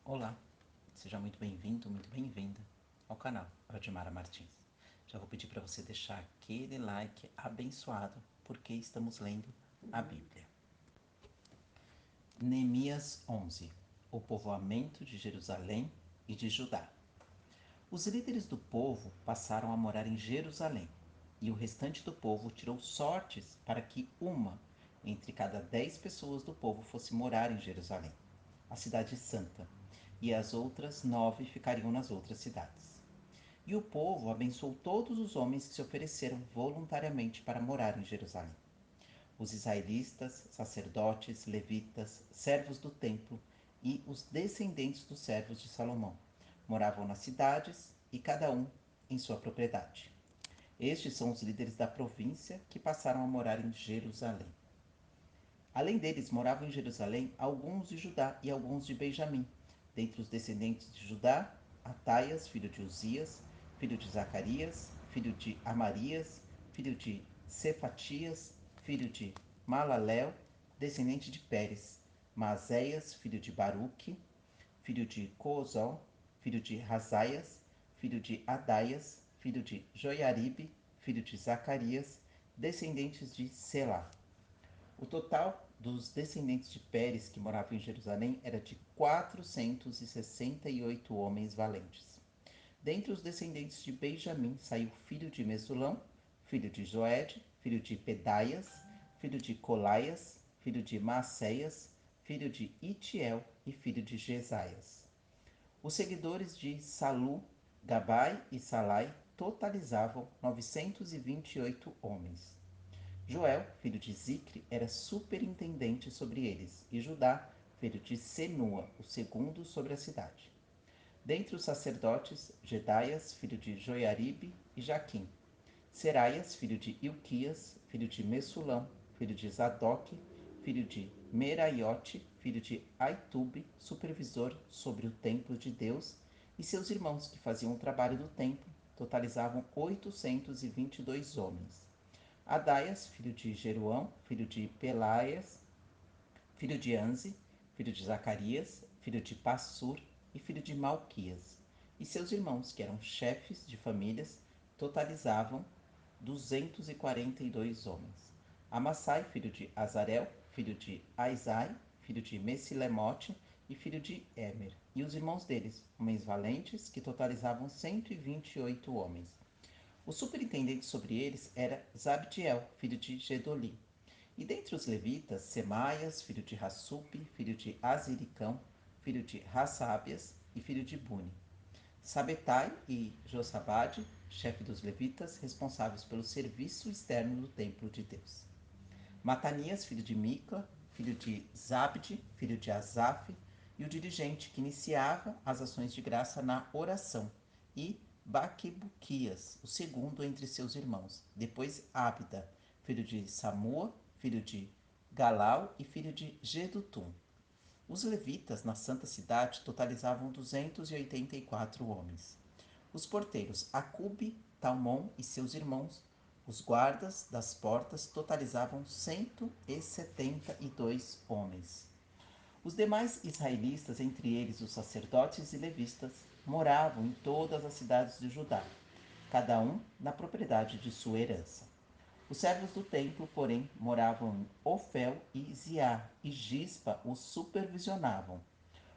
Olá, seja muito bem-vindo, muito bem-vinda ao canal Admara Martins. Já vou pedir para você deixar aquele like abençoado, porque estamos lendo a Bíblia. Neemias 11. O povoamento de Jerusalém e de Judá. Os líderes do povo passaram a morar em Jerusalém, e o restante do povo tirou sortes para que uma entre cada 10 pessoas do povo fosse morar em Jerusalém, a cidade santa, e as outras 9 ficariam nas outras cidades. E o povo abençoou todos os homens que se ofereceram voluntariamente para morar em Jerusalém. Os israelitas, sacerdotes, levitas, servos do templo e os descendentes dos servos de Salomão moravam nas cidades e cada um em sua propriedade. Estes são os líderes da província que passaram a morar em Jerusalém. Além deles, moravam em Jerusalém alguns de Judá e alguns de Benjamim. Dentre os descendentes de Judá, Ataias, filho de Uzias, filho de Zacarias, filho de Amarias, filho de Cefatias, filho de Malaléu, descendente de Pérez, Maazéias, filho de Baruque, filho de Coozol, filho de Razaias, filho de Adaias, filho de Joiaribe, filho de Zacarias, descendentes de Selá. O total dos descendentes de Pérez que moravam em Jerusalém era de 468 homens valentes. Dentre os descendentes de Benjamim saiu filho de Mesulão, filho de Joed, filho de Pedaias, filho de Colaias, filho de Maacéias, filho de Itiel e filho de Jesaias. Os seguidores de Salu, Gabai e Salai totalizavam 928 homens. Joel, filho de Zicre, era superintendente sobre eles, e Judá, filho de Senua, o segundo sobre a cidade. Dentre os sacerdotes, Jedaias, filho de Joiaribe, e Jaquim. Seraias, filho de Ilquias, filho de Messulão, filho de Zadok, filho de Meraiote, filho de Aitube, supervisor sobre o templo de Deus, e seus irmãos que faziam o trabalho do templo, totalizavam 822 homens. Adaias, filho de Jeruão, filho de Pelaias, filho de Anze, filho de Zacarias, filho de Passur e filho de Malquias. E seus irmãos, que eram chefes de famílias, totalizavam 242 homens. Amassai, filho de Azarel, filho de Aizai, filho de Messilemote e filho de Emer. E os irmãos deles, homens valentes, que totalizavam 128 homens. O superintendente sobre eles era Zabdiel, filho de Gedolim. E dentre os levitas, Semaias, filho de Hassupe, filho de Aziricão, filho de Rassábias e filho de Buni. Sabetai e Josabade, chefe dos levitas, responsáveis pelo serviço externo do templo de Deus. Matanias, filho de Mica, filho de Zabde, filho de Asaf, e o dirigente que iniciava as ações de graça na oração, e Baquebuquias, o segundo entre seus irmãos. Depois Abda, filho de Samua, filho de Galal e filho de Gedutum. Os levitas na santa cidade totalizavam 284 homens. Os porteiros Acube, Talmon e seus irmãos, os guardas das portas, totalizavam 172 homens. Os demais israelitas, entre eles os sacerdotes e levistas, moravam em todas as cidades de Judá, cada um na propriedade de sua herança. Os servos do templo, porém, moravam em Ofel e Ziá, e Gispa os supervisionavam.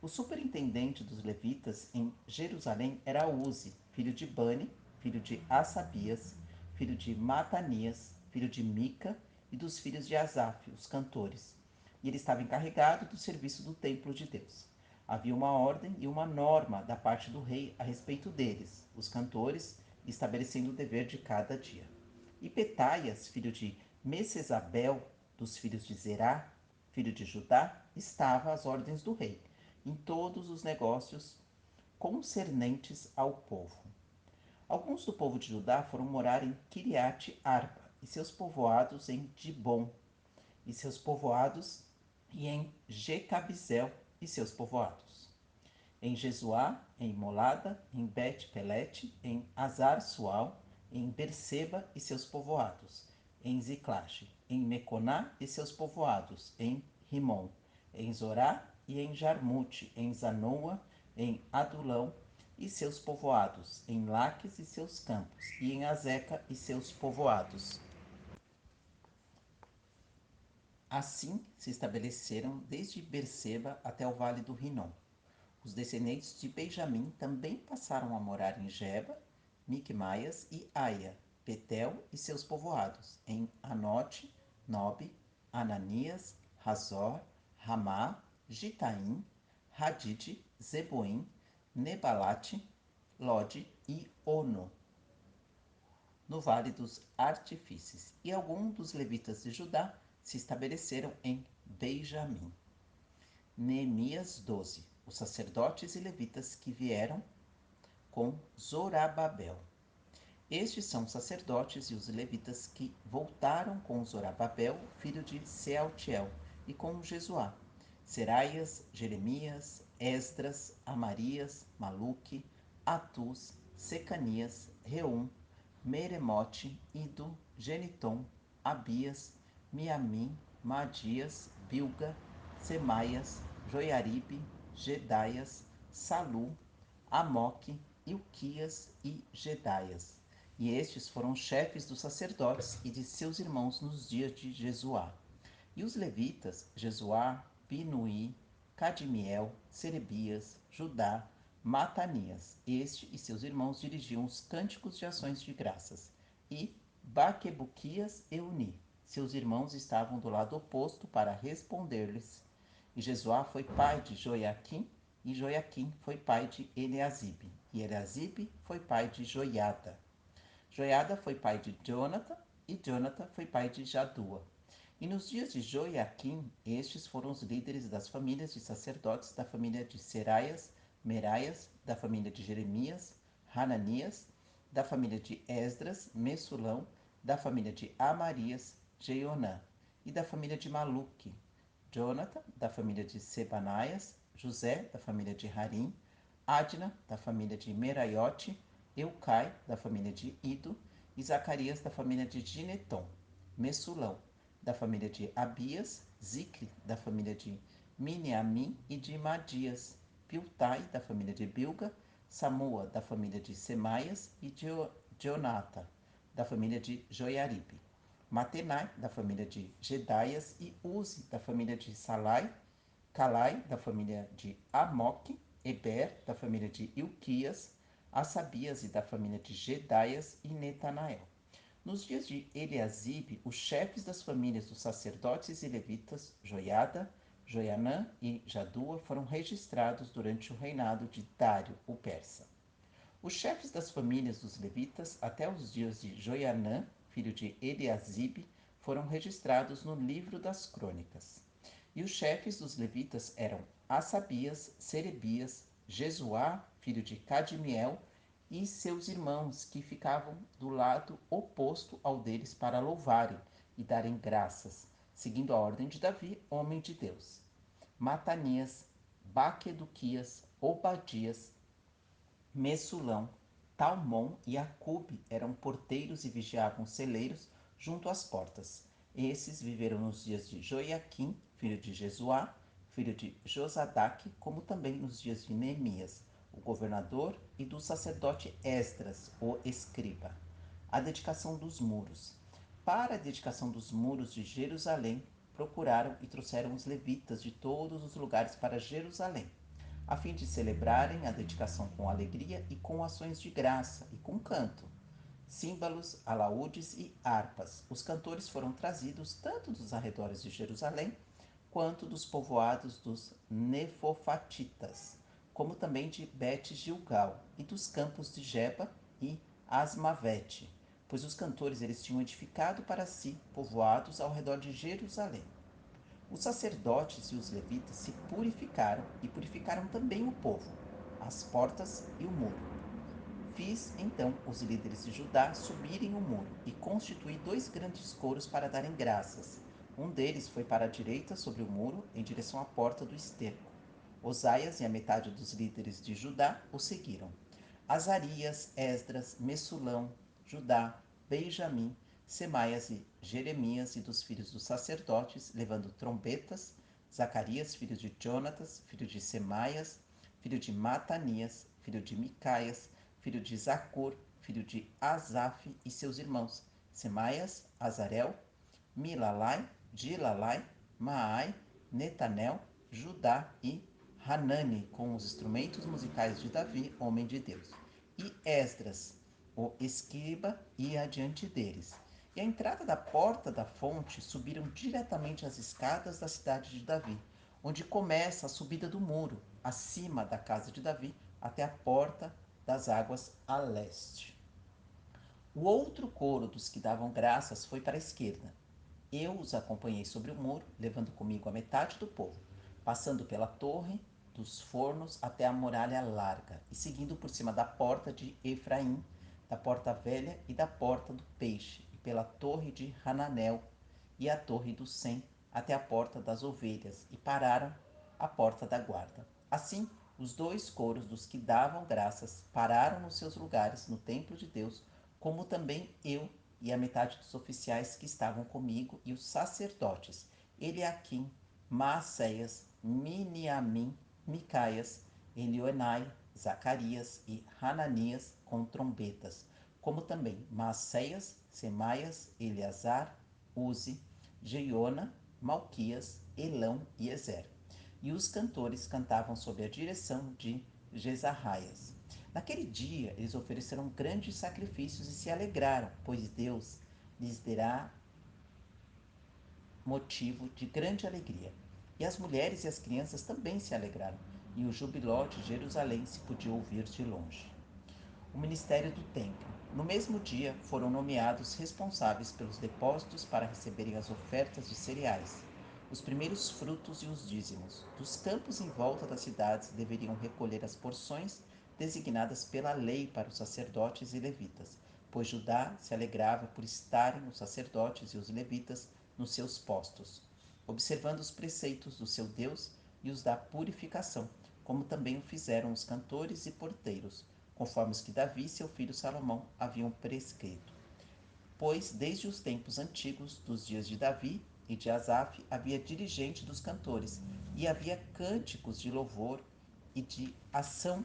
O superintendente dos levitas em Jerusalém era Uzi, filho de Bani, filho de Assabias, filho de Matanias, filho de Mica e dos filhos de Asaf, os cantores. E ele estava encarregado do serviço do templo de Deus. Havia uma ordem e uma norma da parte do rei a respeito deles, os cantores, estabelecendo o dever de cada dia. E Petaias, filho de Messesabel, dos filhos de Zerá, filho de Judá, estava às ordens do rei, em todos os negócios concernentes ao povo. Alguns do povo de Judá foram morar em Kiriate Arba, e seus povoados em Dibon, e seus povoados, e em Jecabizel, e seus povoados. Em Jesuá, em Molada, em Bet-Pelete, em Azar-Sual, em Berseba e seus povoados, em Ziclache, em Meconá e seus povoados, em Rimon, em Zorá e em Jarmute, em Zanoa em Adulão e seus povoados, em Laques e seus campos, e em Azeca e seus povoados. Assim se estabeleceram desde Berseba até o vale do Rinom. Os descendentes de Benjamim também passaram a morar em Geba, Micmaias e Aia, Betel e seus povoados, em Anote, Nobe, Ananias, Razor, Ramá, Gitaim, Hadide, Zeboim, Nebalate, Lode e Ono, no Vale dos Artifícios, e alguns dos levitas de Judá se estabeleceram em Benjamim. Neemias 12. Os sacerdotes e levitas que vieram com Zorababel. Estes são os sacerdotes e os levitas que voltaram com Zorababel, filho de Sealtiel, e com Jesuá, Seraias, Jeremias, Esdras, Amarias, Maluque, Atus, Secanias, Reum, Meremote, Ido, Genitom, Abias, Miamim, Madias, Bilga, Semaias, Joiaribe, Gedaias, Salu, Amoque, Ilquias e Gedaias. E estes foram chefes dos sacerdotes e de seus irmãos nos dias de Jesuá. E os levitas, Jesuá, Binuí, Cadmiel, Serebias, Judá, Matanias. Este e seus irmãos dirigiam os cânticos de ações de graças. E Baquebuquias e Uni. Seus irmãos estavam do lado oposto para responder-lhes. E Jesuá foi pai de Joiaquim, e Joiaquim foi pai de Eliasibe, e Eliasibe foi pai de Joiada. Joiada foi pai de Jonathan, e Jonathan foi pai de Jadua. E nos dias de Joiaquim, estes foram os líderes das famílias de sacerdotes da família de Seraias, Meraias, da família de Jeremias, Hananias, da família de Esdras, Messulão, da família de Amarias, Jeonã, e da família de Maluque, Jonathan, da família de Sebanaias, José, da família de Harim, Adna, da família de Meraiote, Eucai, da família de Ido, e Zacarias, da família de Gineton, Messulão, da família de Abias, Zicre, da família de Miniamim e de Madias, Piltai, da família de Bilga, Samua, da família de Semaias e Dionata, da família de Joiaribe, Matenai, da família de Gedaias, e Uzi, da família de Salai, Calai, da família de Amoque, Eber, da família de Ilquias, Assabias, e da família de Gedaias, e Netanael. Nos dias de Eliasibe, os chefes das famílias dos sacerdotes e levitas, Joiada, Joianã e Jadua, foram registrados durante o reinado de Dário, o persa. Os chefes das famílias dos levitas, até os dias de Joianã, filho de Eliasibe, foram registrados no livro das crônicas. E os chefes dos levitas eram Assabias, Serebias, Jesuá, filho de Cadmiel, e seus irmãos, que ficavam do lado oposto ao deles para louvarem e darem graças, seguindo a ordem de Davi, homem de Deus. Matanias, Baqueduquias, Obadias, Messulão, Talmon e Acube eram porteiros e vigiavam celeiros junto às portas. Esses viveram nos dias de Joiaquim, filho de Jesuá, filho de Josadaque, como também nos dias de Neemias, o governador, e do sacerdote Esdras, o escriba. A dedicação dos muros. Para a dedicação dos muros de Jerusalém, procuraram e trouxeram os levitas de todos os lugares para Jerusalém, a fim de celebrarem a dedicação com alegria e com ações de graça e com canto, símbolos, alaúdes e harpas. Os cantores foram trazidos tanto dos arredores de Jerusalém quanto dos povoados dos Nefofatitas, como também de Bet-Gilgal e dos campos de Geba e Asmavete, pois os cantores eles tinham edificado para si povoados ao redor de Jerusalém. Os sacerdotes e os levitas se purificaram e purificaram também o povo, as portas e o muro. Fiz então os líderes de Judá subirem o muro e constituí 2 grandes coros para darem graças. Um deles foi para a direita sobre o muro, em direção à porta do esterco. Osaias e a metade dos líderes de Judá o seguiram. Azarias, Esdras, Messulão, Judá, Benjamim, Semaias e Jeremias, e dos filhos dos sacerdotes, levando trombetas, Zacarias, filho de Jonatas, filho de Semaias, filho de Matanias, filho de Micaias, filho de Zacur, filho de Asaf e seus irmãos, Semaias, Azarel, Milalai, Gilalai, Maai, Netanel, Judá e Hanani, com os instrumentos musicais de Davi, homem de Deus. E Esdras, o escriba, ia adiante deles. E à entrada da porta da fonte subiram diretamente as escadas da cidade de Davi, onde começa a subida do muro, acima da casa de Davi, até a porta das águas a leste. O outro coro dos que davam graças foi para a esquerda. Eu os acompanhei sobre o muro, levando comigo a metade do povo, passando pela torre dos fornos até a muralha larga, e seguindo por cima da porta de Efraim, da porta velha e da porta do peixe, e pela torre de Hananel e a torre do Sem, até a porta das ovelhas, e pararam à porta da guarda. Assim, os dois coros dos que davam graças pararam nos seus lugares no templo de Deus, como também eu e a metade dos oficiais que estavam comigo e os sacerdotes, Eliaquim, Maacéias, Miniamim, Micaias, Elioenai, Zacarias e Hananias com trombetas, como também Maacéias, Semaias, Eleazar, Uzi, Jeiona, Malquias, Elão e Ezer. E os cantores cantavam sob a direção de Jezarraias. Naquele dia eles ofereceram grandes sacrifícios e se alegraram, pois Deus lhes dará motivo de grande alegria. E as mulheres e as crianças também se alegraram, e o jubiló de Jerusalém se podia ouvir de longe. O ministério do templo. No mesmo dia foram nomeados responsáveis pelos depósitos para receberem as ofertas de cereais, os primeiros frutos e os dízimos. Dos campos em volta das cidades deveriam recolher as porções designadas pela lei para os sacerdotes e levitas, pois Judá se alegrava por estarem os sacerdotes e os levitas nos seus postos, observando os preceitos do seu Deus e os da purificação, como também o fizeram os cantores e porteiros, conforme os que Davi e seu filho Salomão haviam prescrito. Pois desde os tempos antigos, dos dias de Davi e de Asaf, havia dirigente dos cantores, e havia cânticos de louvor e de ação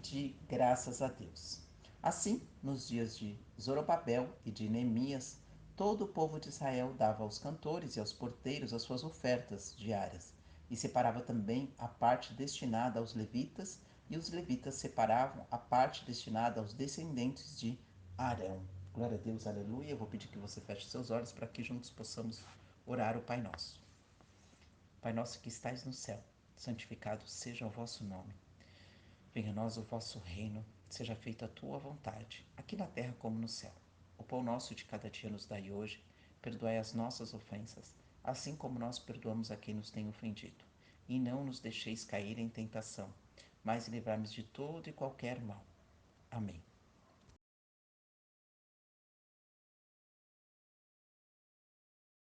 de graças a Deus. Assim, nos dias de Zorobabel e de Neemias, todo o povo de Israel dava aos cantores e aos porteiros as suas ofertas diárias, e separava também a parte destinada aos levitas, e os levitas separavam a parte destinada aos descendentes de Arão. Glória a Deus, aleluia. Eu vou pedir que você feche seus olhos para que juntos possamos orar o Pai Nosso. Pai nosso que estais no céu, santificado seja o vosso nome. Venha a nós o vosso reino, seja feita a tua vontade, aqui na terra como no céu. O pão nosso de cada dia nos dai hoje, perdoai as nossas ofensas, assim como nós perdoamos a quem nos tem ofendido. E não nos deixeis cair em tentação, mas livrai-nos de todo e qualquer mal. Amém.